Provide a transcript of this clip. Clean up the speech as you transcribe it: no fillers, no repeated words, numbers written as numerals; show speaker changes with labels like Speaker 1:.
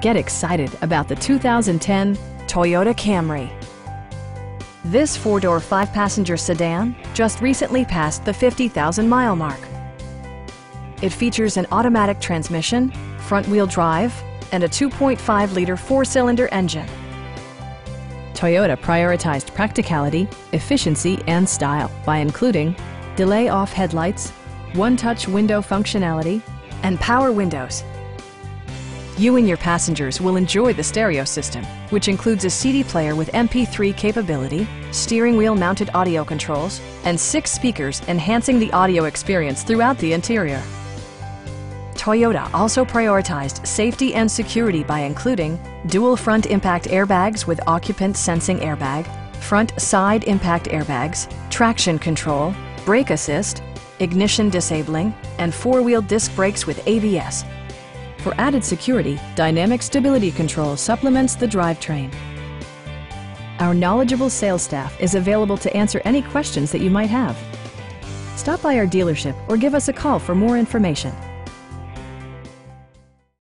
Speaker 1: Get excited about the 2010 Toyota Camry. This four-door, five-passenger sedan just recently passed the 50,000-mile mark. It features an automatic transmission, front-wheel drive, and a 2.5-liter four-cylinder engine. Toyota prioritized practicality, efficiency, and style by including delay-off headlights, one-touch window functionality, and power windows. You and your passengers will enjoy the stereo system, which includes a CD player with MP3 capability, steering wheel mounted audio controls, and 6 speakers enhancing the audio experience throughout the interior. Toyota also prioritized safety and security by including dual front impact airbags with occupant sensing airbag, front side impact airbags, traction control, brake assist, ignition disabling, and four-wheel disc brakes with ABS. For added security, Dynamic Stability Control supplements the drivetrain. Our knowledgeable sales staff is available to answer any questions that you might have. Stop by our dealership or give us a call for more information.